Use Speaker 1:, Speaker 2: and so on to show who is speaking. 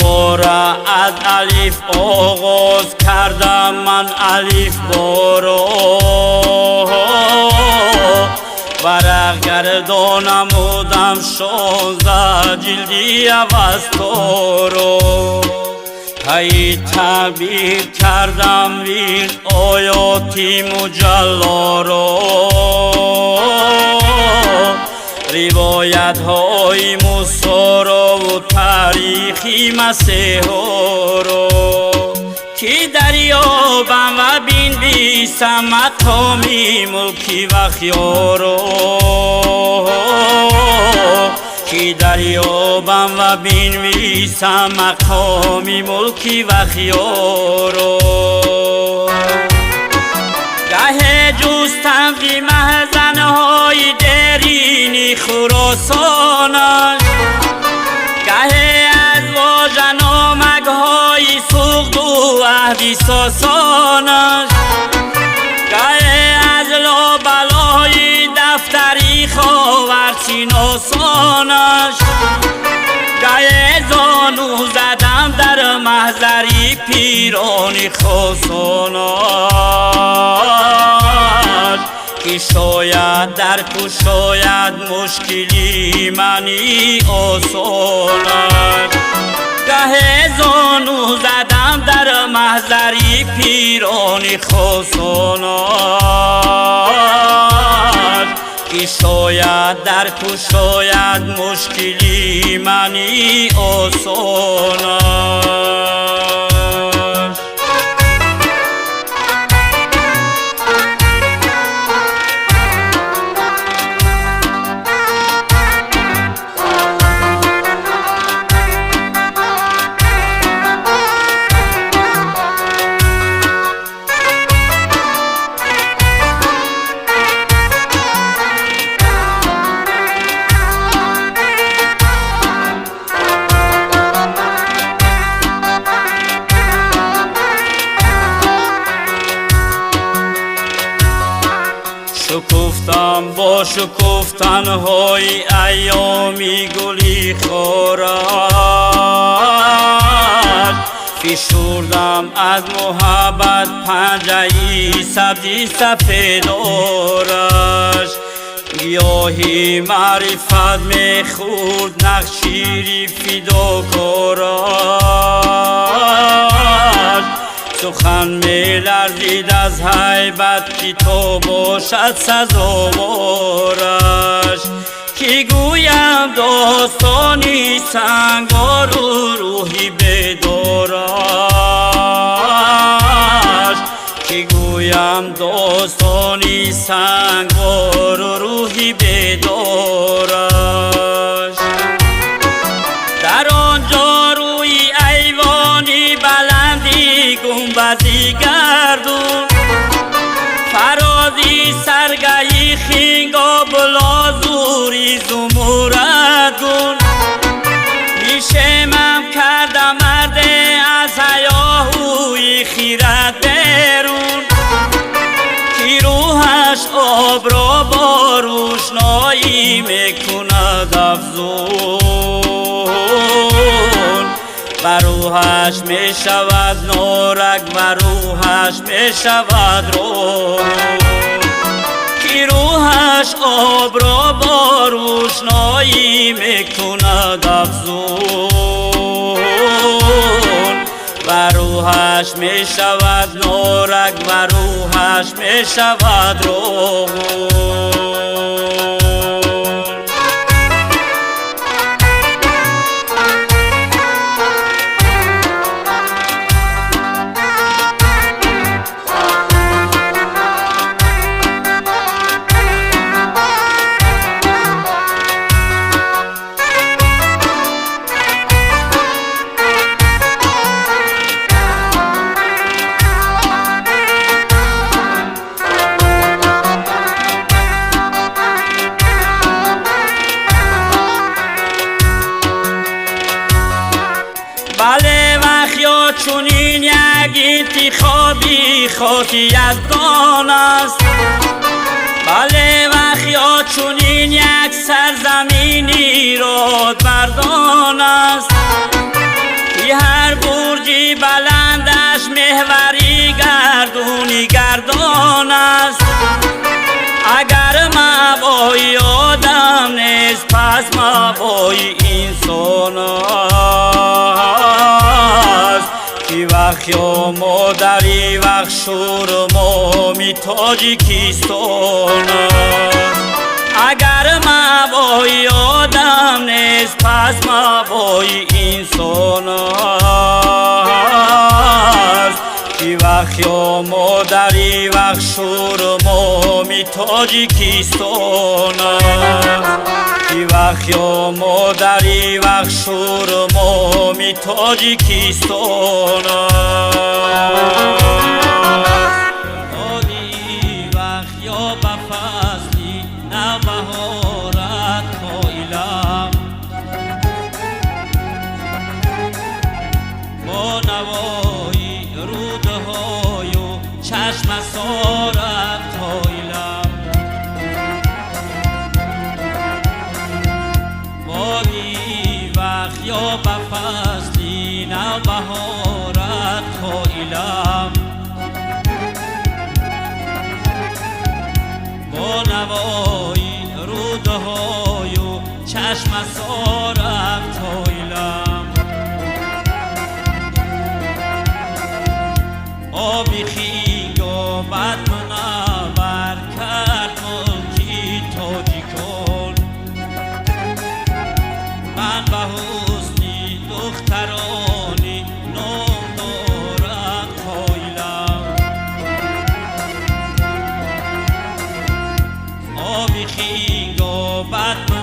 Speaker 1: دوباره از الف آغاز کردم من الف بارو ورق گردانمودم 16 جلدی اوستارو هی تعبیر کردم ویرد آیاتی مجلا رو روایت های موسی رو و تاریخی مسیح رو کی دریابم و بنویسم مقامی ملکی و خیارو کی دریابم و بنویسم مقامی ملکی و خیارو گه جستم فی محزنهای درینی خراسانش گه از واژه‌نامه‌های سوخت و عهدی ساسانش گه از لابلای دفتری خاورچیناسانش گه زانو زدم در محضری پیرانی خاصانش که شاید در کشاید مشکلی منی آسانش گه زانو زدم در محضری پیرانی خاصانش که شاید در کشاید مشکلی منی آسانش شکفتم با شکفتنهای ایامی گلی خورد فشردم از محبت پنجه‌ای سبزی سفیدارش گیاهی معرفت میخورد نقشیری فداکارش سخن می لرزید از هیبت که تو باشد سزاوارش که گویم داستانی سنگار و روحی بیدارش که گویم داستانی سنگار و روحی بیدارش در آنجا روی ایوانی بلندی گنبدی گردون فرازی سرگهی خینگا بلازوری زموردون میشمم کردم مرده از هیاهوی خیرت بیرون کی روحش آب را با روشنایی میکند افزون و روحش می شود نورک و روحش می شود روح کی روحش آب را با روشنایی می کند افزون و روحش می شود نورک و روحش می شود روح بله وخیا چونین یک انتخابی خاکی یزدان است بله وخیا چونین یک سرزمینی راد بردان است هر برجی بلندش محوری گردونی گردان است. اگر مبایی آدم نیست پس مبایی انسان است. کی وقت یا مادری وقت شور مامی تاجیکستان است. اگر مبایی آدم نیست پس مبایی انسان است. کی وقت یا مادری وقت شور مامی تاجیکستان است. کی وقت یا مادری وقت شور مامی تاجیکستان است. وقت یا بفصلی نبهارت خائلم با نوایی رودهای و چشم سارت خائلم. بادی وقت یا بفصلی نبهارت خائلم با نوایی رودهای و چشم سارم تایلم. آبی خیگا بد منور کرد ملکی تاجیکان. من به حسنی دخترانی نام دارم خائلم. آبی خیگا بد